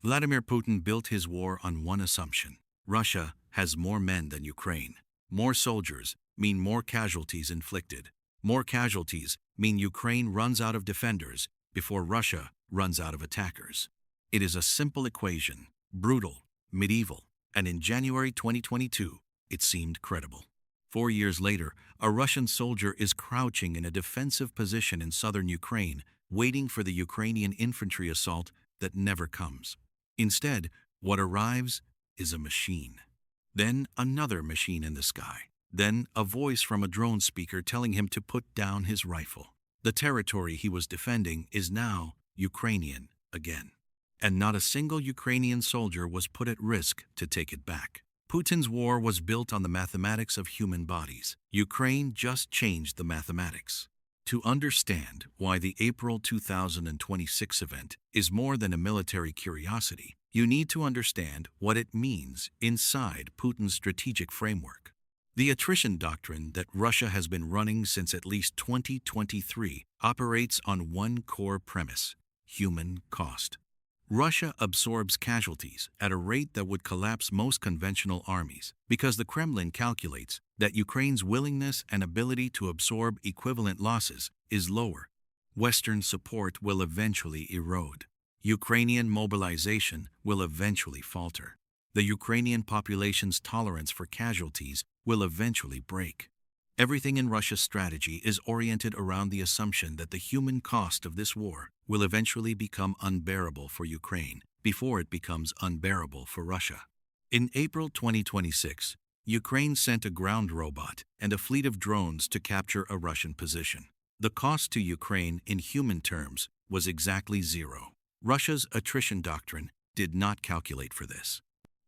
Vladimir Putin built his war on one assumption: Russia has more men than Ukraine. More soldiers mean more casualties inflicted. More casualties mean Ukraine runs out of defenders before Russia runs out of attackers. It is a simple equation, brutal, medieval, and in January 2022, it seemed credible. 4 years later, a Russian soldier is crouching in a defensive position in southern Ukraine, waiting for the Ukrainian infantry assault that never comes. Instead, what arrives is a machine. Then another machine in the sky. Then a voice from a drone speaker telling him to put down his rifle. The territory he was defending is now Ukrainian again. And not a single Ukrainian soldier was put at risk to take it back. Putin's war was built on the mathematics of human bodies. Ukraine just changed the mathematics. To understand why the April 2026 event is more than a military curiosity, you need to understand what it means inside Putin's strategic framework. The attrition doctrine that Russia has been running since at least 2023 operates on one core premise: human cost. Russia absorbs casualties at a rate that would collapse most conventional armies because the Kremlin calculates that Ukraine's willingness and ability to absorb equivalent losses is lower. Western support will eventually erode. Ukrainian mobilization will eventually falter. The Ukrainian population's tolerance for casualties will eventually break. Everything in Russia's strategy is oriented around the assumption that the human cost of this war will eventually become unbearable for Ukraine before it becomes unbearable for Russia. In April 2026, Ukraine sent a ground robot and a fleet of drones to capture a Russian position. The cost to Ukraine in human terms was exactly zero. Russia's attrition doctrine did not calculate for this.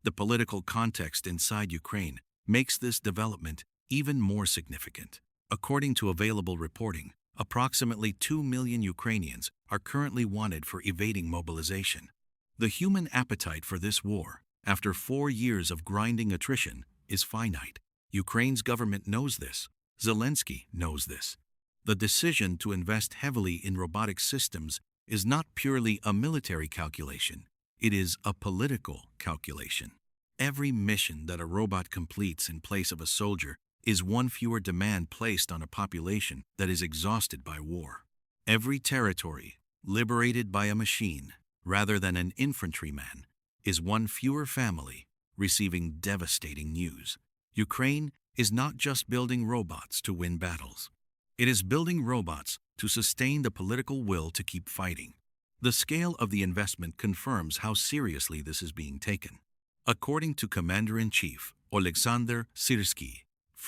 The political context inside Ukraine makes this development even more significant. According to available reporting, approximately 2 million Ukrainians are currently wanted for evading mobilization. The human appetite for this war, after 4 years of grinding attrition, is finite. Ukraine's government knows this. Zelensky knows this. The decision to invest heavily in robotic systems is not purely a military calculation. It is a political calculation. Every mission that a robot completes in place of a soldier is one fewer demand placed on a population that is exhausted by war. Every territory liberated by a machine, rather than an infantryman, is one fewer family receiving devastating news. Ukraine is not just building robots to win battles. It is building robots to sustain the political will to keep fighting. The scale of the investment confirms how seriously this is being taken. According to Commander-in-Chief Oleksandr Syrsky,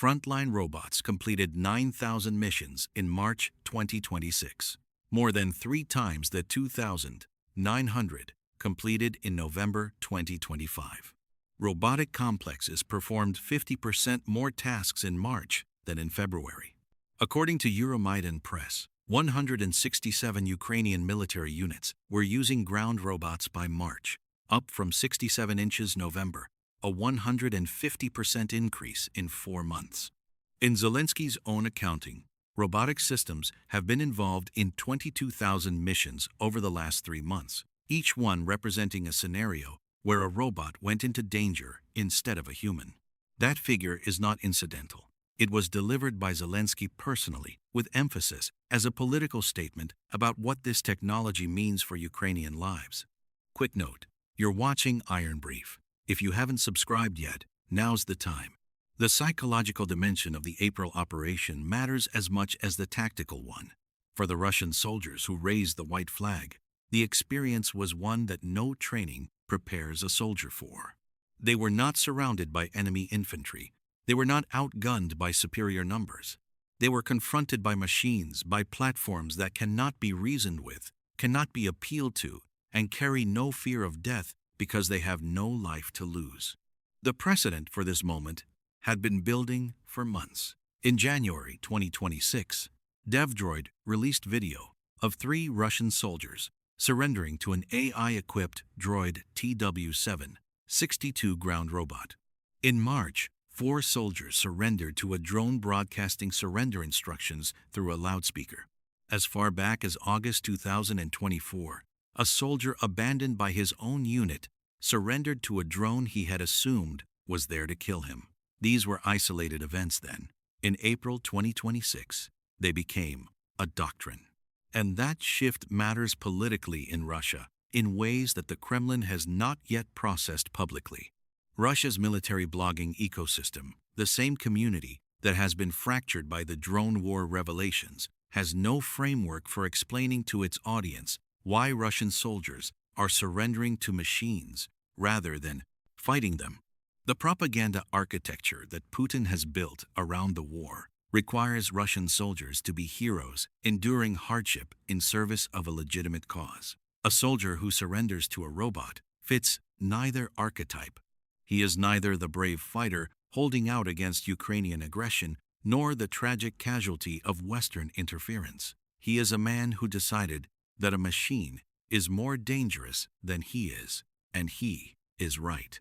Frontline robots completed 9,000 missions in March 2026, more than 3 times the 2,900 completed in November 2025. Robotic complexes performed 50% more tasks in March than in February. According to Euromaidan Press, 167 Ukrainian military units were using ground robots by March, up from 67 inches November, a 150% increase in 4 months. In Zelensky's own accounting, robotic systems have been involved in 22,000 missions over the last 3 months, each one representing a scenario where a robot went into danger instead of a human. That figure is not incidental. It was delivered by Zelensky personally, with emphasis, as a political statement about what this technology means for Ukrainian lives. Quick note: you're watching Iron Brief. If you haven't subscribed yet, now's the time. The psychological dimension of the April operation matters as much as the tactical one. For the Russian soldiers who raised the white flag, the experience was one that no training prepares a soldier for. They were not surrounded by enemy infantry. They were not outgunned by superior numbers. They were confronted by machines, by platforms that cannot be reasoned with, cannot be appealed to, and carry no fear of death because they have no life to lose. The precedent for this moment had been building for months. In January 2026, DevDroid released video of 3 Russian soldiers surrendering to an AI-equipped droid TW-762 ground robot. In March, 4 soldiers surrendered to a drone broadcasting surrender instructions through a loudspeaker. As far back as August 2024, A soldier abandoned by his own unit surrendered to a drone he had assumed was there to kill him. These were isolated events then. In April 2026, they became a doctrine. And that shift matters politically in Russia in ways that the Kremlin has not yet processed publicly. Russia's military blogging ecosystem, the same community that has been fractured by the drone war revelations, has no framework for explaining to its audience why Russian soldiers are surrendering to machines rather than fighting them. The propaganda architecture that Putin has built around the war requires Russian soldiers to be heroes, enduring hardship in service of a legitimate cause. A soldier who surrenders to a robot fits neither archetype. He is neither the brave fighter holding out against Ukrainian aggression nor the tragic casualty of Western interference. He is a man who decided that a machine is more dangerous than he is, and he is right.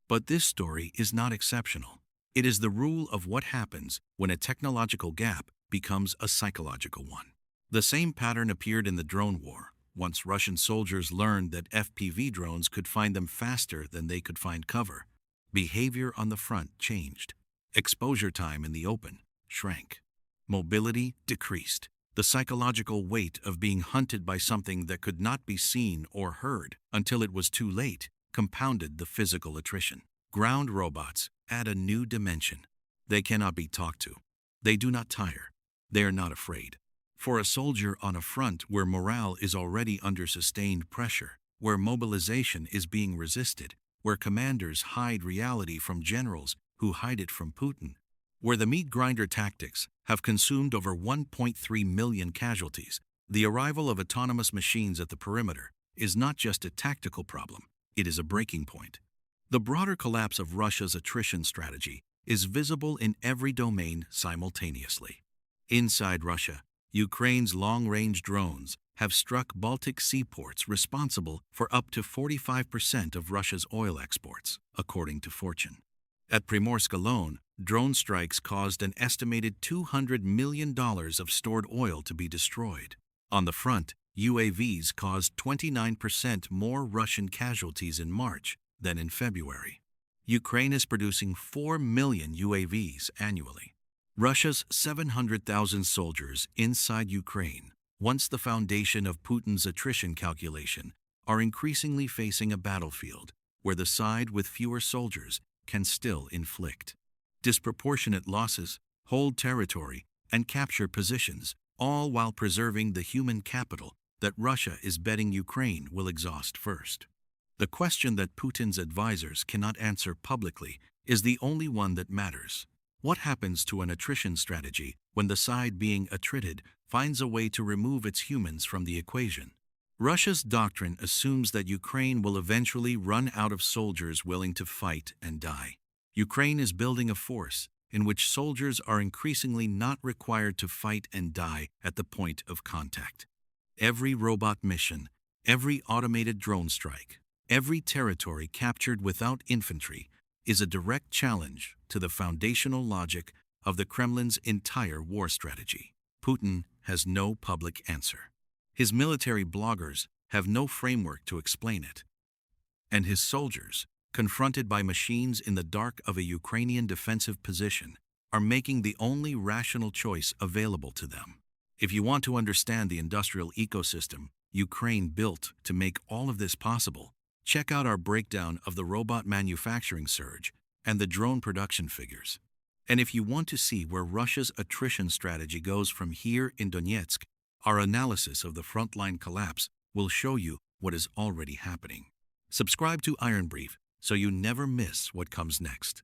But this story is not exceptional. It is the rule of what happens when a technological gap becomes a psychological one. The same pattern appeared in the drone war. Once Russian soldiers learned that FPV drones could find them faster than they could find cover, behavior on the front changed. Exposure time in the open shrank. Mobility decreased. The psychological weight of being hunted by something that could not be seen or heard until it was too late compounded the physical attrition. Ground robots add a new dimension. They cannot be talked to. They do not tire. They are not afraid. For a soldier on a front where morale is already under sustained pressure, where mobilization is being resisted, where commanders hide reality from generals who hide it from Putin, where the meat grinder tactics have consumed over 1.3 million casualties, the arrival of autonomous machines at the perimeter is not just a tactical problem, it is a breaking point. The broader collapse of Russia's attrition strategy is visible in every domain simultaneously. Inside Russia, Ukraine's long-range drones have struck Baltic seaports responsible for up to 45% of Russia's oil exports, according to Fortune. At Primorsk alone, drone strikes caused an estimated $200 million of stored oil to be destroyed. On the front, UAVs caused 29% more Russian casualties in March than in February. Ukraine is producing 4 million UAVs annually. Russia's 700,000 soldiers inside Ukraine, once the foundation of Putin's attrition calculation, are increasingly facing a battlefield where the side with fewer soldiers can still inflict disproportionate losses, hold territory, and capture positions, all while preserving the human capital that Russia is betting Ukraine will exhaust first. The question that Putin's advisors cannot answer publicly is the only one that matters. What happens to an attrition strategy when the side being attrited finds a way to remove its humans from the equation? Russia's doctrine assumes that Ukraine will eventually run out of soldiers willing to fight and die. Ukraine is building a force in which soldiers are increasingly not required to fight and die at the point of contact. Every robot mission, every automated drone strike, every territory captured without infantry is a direct challenge to the foundational logic of the Kremlin's entire war strategy. Putin has no public answer. His military bloggers have no framework to explain it. And his soldiers, confronted by machines in the dark of a Ukrainian defensive position, are making the only rational choice available to them. If you want to understand the industrial ecosystem Ukraine built to make all of this possible, check out our breakdown of the robot manufacturing surge and the drone production figures. And if you want to see where Russia's attrition strategy goes from here in Donetsk, our analysis of the Frontline collapse will show you what is already happening. Subscribe to Iron Brief so you never miss what comes next.